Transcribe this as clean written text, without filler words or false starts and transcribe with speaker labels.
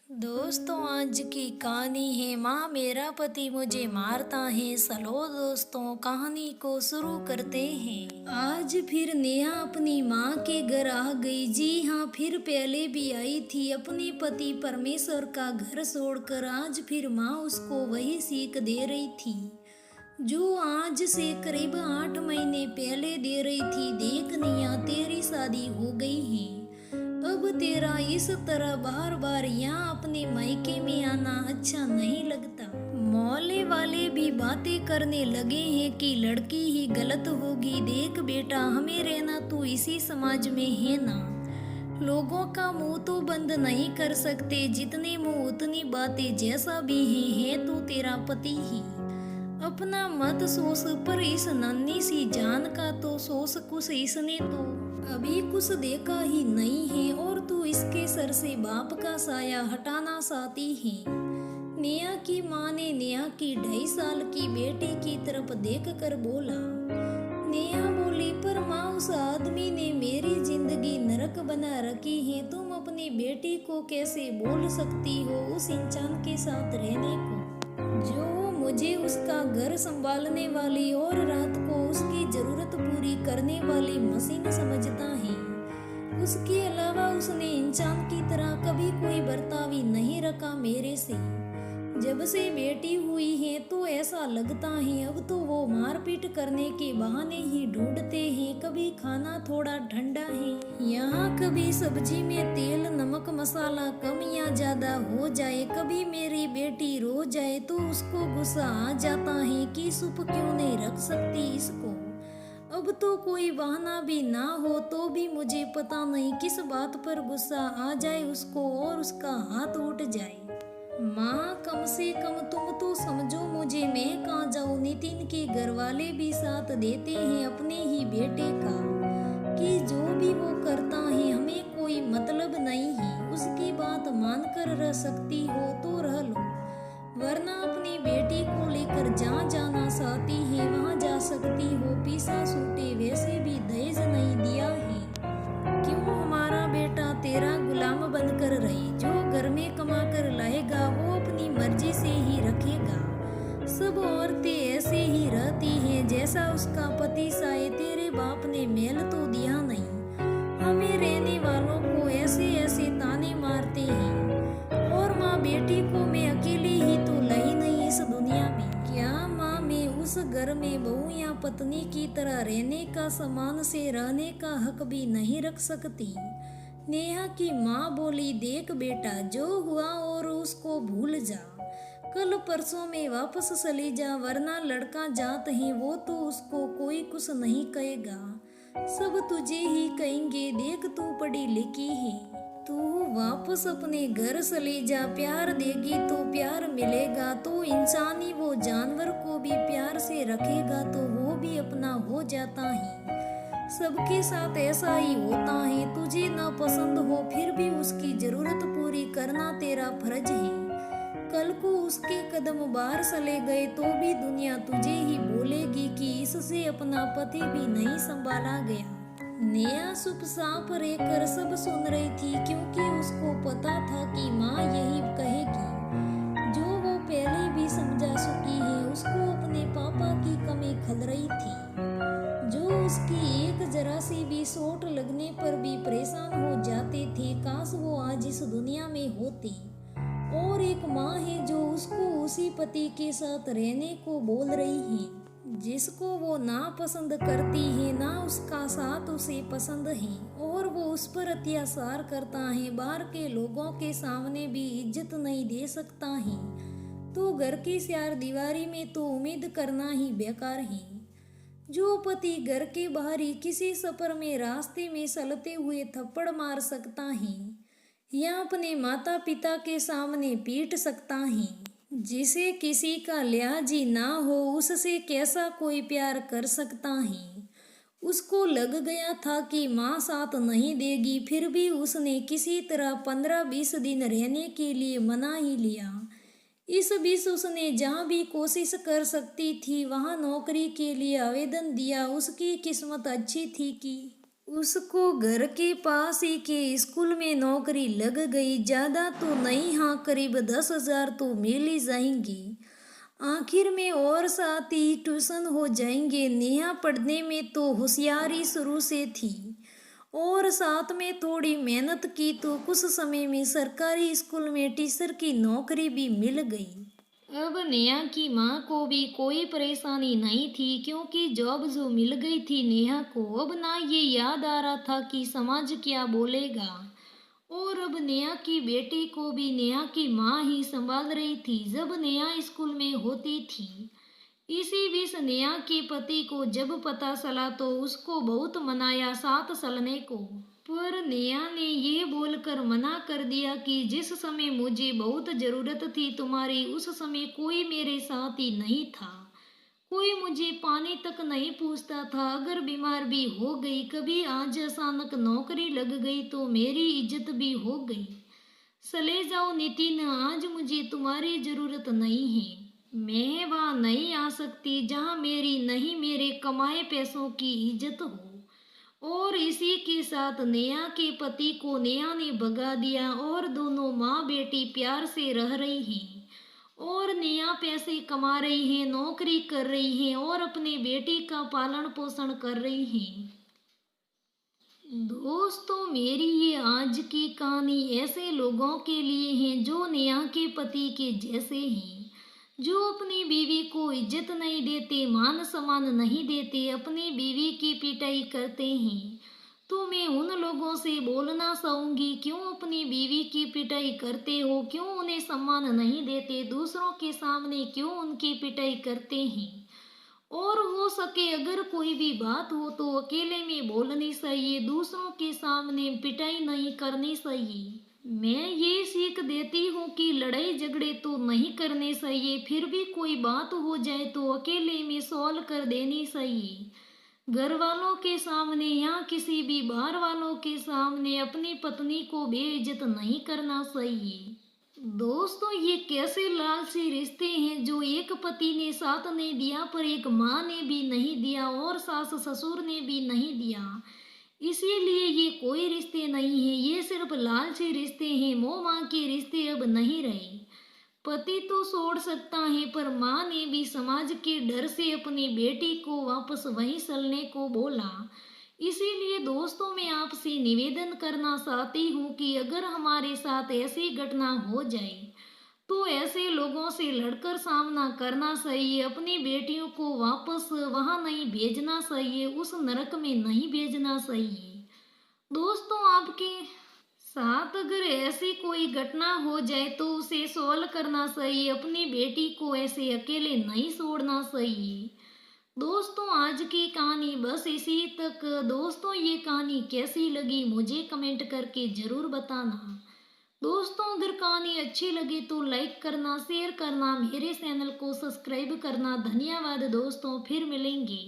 Speaker 1: दोस्तों, आज की कहानी है माँ मेरा पति मुझे मारता है। चलो दोस्तों, कहानी को शुरू करते हैं। आज फिर नेहा अपनी माँ के घर आ गई। जी हाँ, फिर पहले भी आई थी अपने पति परमेश्वर का घर छोड़कर। आज फिर माँ उसको वही सीख दे रही थी जो आज से करीब 8 महीने पहले दे रही थी। देख निया, तेरी शादी हो गई है। अब तेरा इस तरह बार बार यहाँ अपने मायके में आना अच्छा नहीं लगता। मोहल्ले वाले भी बातें करने लगे हैं कि लड़की ही गलत होगी। देख बेटा, हमें रहना तो इसी समाज में है ना। लोगों का मुंह तो बंद नहीं कर सकते। जितने मुंह उतनी बातें। जैसा भी है तो तेरा पति ही। अपना मत सोच, पर इस नन्ही सी जान का तो सोच कुछ। इसने तो अभी कुछ देखा ही नहीं है और तू इसके सर से बाप का साया हटाना चाहती है। नेहा की माँ ने नेहा की 2.5 साल की बेटी की तरफ देख कर बोला। नेहा बोली, पर माँ, उस आदमी ने मेरी जिंदगी नरक बना रखी है। तुम अपनी बेटी को कैसे बोल सकती हो उस इंसान के साथ रहने को जो मुझे उसका घर संभालने वाली और रात को उसकी जरूरत पूरी करने वाली मशीन समझता है। उसके अलावा उसने इंसान की तरह कभी कोई बर्ताव ही नहीं रखा मेरे से। जब से बेटी हुई है तो ऐसा लगता है अब तो वो मारपीट करने के बहाने ही ढूंढते हैं। कभी खाना थोड़ा ठंडा है, यहाँ कभी सब्जी में तेल नमक मसाला कम या ज्यादा हो जाए, कभी मेरी बेटी रो जाए तो उसको गुस्सा आ जाता है कि सूप क्यों नहीं रख सकती इसको। अब तो कोई बहाना भी ना हो तो भी मुझे पता नहीं किस बात पर गुस्सा आ जाए उसको और उसका हाथ उठ जाए। माँ, कम से कम तुम तो समझो मुझे। मैं कहाँ जाऊँ। नितिन के घर वाले भी साथ देते हैं अपने ही बेटे का कि जो भी वो करता है हमें कोई मतलब नहीं है। उसकी बात मानकर रह सकती हो तो रह लो, वरना अपनी बेटी को लेकर जहाँ जाना चाहती है वहाँ जा सकती हो। पीसा छूटे, वैसे भी दहेज नहीं दिया है। क्यों हमारा बेटा तेरा गुलाम बनकर रहे। जो घर में कमा कर लाएगा वो अपनी मर्जी से ही रखेगा। सब औरतें ऐसे ही रहती हैं जैसा उसका पति चाहे। तेरे बाप ने मेल तो दिया नहीं, हमें रहने वालों को ऐसे ऐसे ताने मारते हैं। और माँ, बेटी को मैं अकेली ही तो लाई नहीं इस दुनिया में। क्या माँ, मैं उस घर में बहू या पत्नी की तरह रहने का, समान से रहने का हक भी नहीं रख सकती। नेहा की माँ बोली, देख बेटा, जो हुआ और उसको भूल जा। कल परसों में वापस चली जा, वरना लड़का जात है वो तो उसको कोई कुछ नहीं कहेगा। सब तुझे ही कहेंगे। देख, तू पढ़ी लिखी है, तू वापस अपने घर चली जा। प्यार देगी तो प्यार मिलेगा तो इंसान ही। वो जानवर को भी प्यार से रखेगा तो वो भी अपना हो जाता है। सबके साथ ऐसा ही होता है। तुझे ना पसंद हो फिर भी उसकी जरूरत पूरी करना तेरा फर्ज है। कल को उसके कदम बाहर चले गए तो भी दुनिया तुझे ही बोलेगी कि इससे अपना पति भी नहीं संभाला गया। नेहा चुपचाप रहकर सब सुन रही थी क्योंकि उसको पता था कि माँ यही कहेगी जो वो पहले भी समझा चुकी है। उसको अपने पापा की कमी खल रही थी, जो उसकी एक जरा सी भी चोट लगने पर भी परेशान हो जाते थे। काश वो आज इस दुनिया में होते। और एक माँ है जो उसको उसी पति के साथ रहने को बोल रही है जिसको वो ना पसंद करती है, ना उसका साथ उसे पसंद है, और वो उस पर अत्याचार करता है। बाहर के लोगों के सामने भी इज्जत नहीं दे सकता है तो घर की चार दीवारी में तो उम्मीद करना ही बेकार है। जो पति घर के बाहर ही किसी सफर में रास्ते में चलते हुए थप्पड़ मार सकता है या अपने माता पिता के सामने पीट सकता है, जिसे किसी का लिहाज ही ना हो, उससे कैसा कोई प्यार कर सकता है। उसको लग गया था कि माँ साथ नहीं देगी, फिर भी उसने किसी तरह 15-20 दिन रहने के लिए मना ही लिया। इस बीच उसने जहाँ भी कोशिश कर सकती थी वहाँ नौकरी के लिए आवेदन दिया। उसकी किस्मत अच्छी थी कि उसको घर के पास ही के स्कूल में नौकरी लग गई। ज़्यादा तो नहीं, हाँ करीब 10,000 तो मिल ही जाएंगी। आखिर में और साथ ही ट्यूशन हो जाएंगे। नेहा पढ़ने में तो होशियारी शुरू से थी और साथ में थोड़ी मेहनत की तो कुछ समय में सरकारी स्कूल में टीचर की नौकरी भी मिल गई। अब नेहा की माँ को भी कोई परेशानी नहीं थी क्योंकि जॉब जो मिल गई थी नेहा को। अब ना ये याद आ रहा था कि समाज क्या बोलेगा। और अब नेहा की बेटी को भी नेहा की माँ ही संभाल रही थी जब नेहा स्कूल में होती थी। इसी बीच नेहा के पति को जब पता चला तो उसको बहुत मनाया साथ चलने को। पर नेहा ने ये बोलकर मना कर दिया कि जिस समय मुझे बहुत जरूरत थी तुम्हारी उस समय कोई मेरे साथ ही नहीं था। कोई मुझे पानी तक नहीं पूछता था। अगर बीमार भी हो गई कभी, आज अचानक नौकरी लग गई तो मेरी इज्जत भी हो गई। चले जाओ नितिन, आज मुझे तुम्हारी जरूरत नहीं है। मैं वहाँ नहीं आ सकती जहाँ मेरी नहीं मेरे कमाए पैसों की इज्जत हो। और इसी के साथ नेहा के पति को नेहा ने भगा दिया और दोनों माँ बेटी प्यार से रह रही हैं। और नेहा पैसे कमा रही है, नौकरी कर रही है और अपनी बेटी का पालन पोषण कर रही है। दोस्तों, मेरी ये आज की कहानी ऐसे लोगों के लिए है जो नेहा के पति के जैसे हैं, जो अपनी बीवी को इज्जत नहीं देते, मान सम्मान नहीं देते, अपनी बीवी की पिटाई करते हैं। तो मैं उन लोगों से बोलना चाहूंगी, क्यों अपनी बीवी की पिटाई करते हो? क्यों उन्हें सम्मान नहीं देते? दूसरों के सामने क्यों उनकी पिटाई करते हैं? और हो सके अगर कोई भी बात हो तो अकेले में बोलनी चाहिए, दूसरों के सामने पिटाई नहीं करनी चाहिए। मैं ये सीख देती हूँ कि लड़ाई झगड़े तो नहीं करने चाहिए, फिर भी कोई बात हो जाए तो अकेले में सॉल्व कर देनी चाहिए। घर वालों के सामने या किसी भी बाहर वालों के सामने अपनी पत्नी को बेइज्जत नहीं करना चाहिए। दोस्तों, ये कैसे लालची रिश्ते हैं जो एक पति ने साथ नहीं दिया पर एक माँ ने भी नहीं दिया और सास ससुर ने भी नहीं दिया। इसीलिए ये कोई रिश्ते नहीं है, ये सिर्फ लालची रिश्ते हैं। मोह माँ के रिश्ते अब नहीं रहे। पति तो छोड़ सकता है पर माँ ने भी समाज के डर से अपनी बेटी को वापस वहीं चलने को बोला। इसीलिए दोस्तों, मैं आपसे निवेदन करना चाहती हूँ कि अगर हमारे साथ ऐसी घटना हो जाए तो ऐसे लोगों से लड़कर सामना करना चाहिए। अपनी बेटियों को वापस वहां नहीं भेजना चाहिए, उस नरक में नहीं भेजना चाहिए। दोस्तों, आपके साथ अगर ऐसी कोई घटना हो जाए तो उसे सॉल्व करना चाहिए। अपनी बेटी को ऐसे अकेले नहीं छोड़ना चाहिए। दोस्तों, आज की कहानी बस इसी तक। दोस्तों, ये कहानी कैसी लगी मुझे कमेंट करके ज़रूर बताना। दोस्तों, अगर कहानी अच्छी लगी तो लाइक करना, शेयर करना, मेरे चैनल को सब्सक्राइब करना। धन्यवाद दोस्तों, फिर मिलेंगे।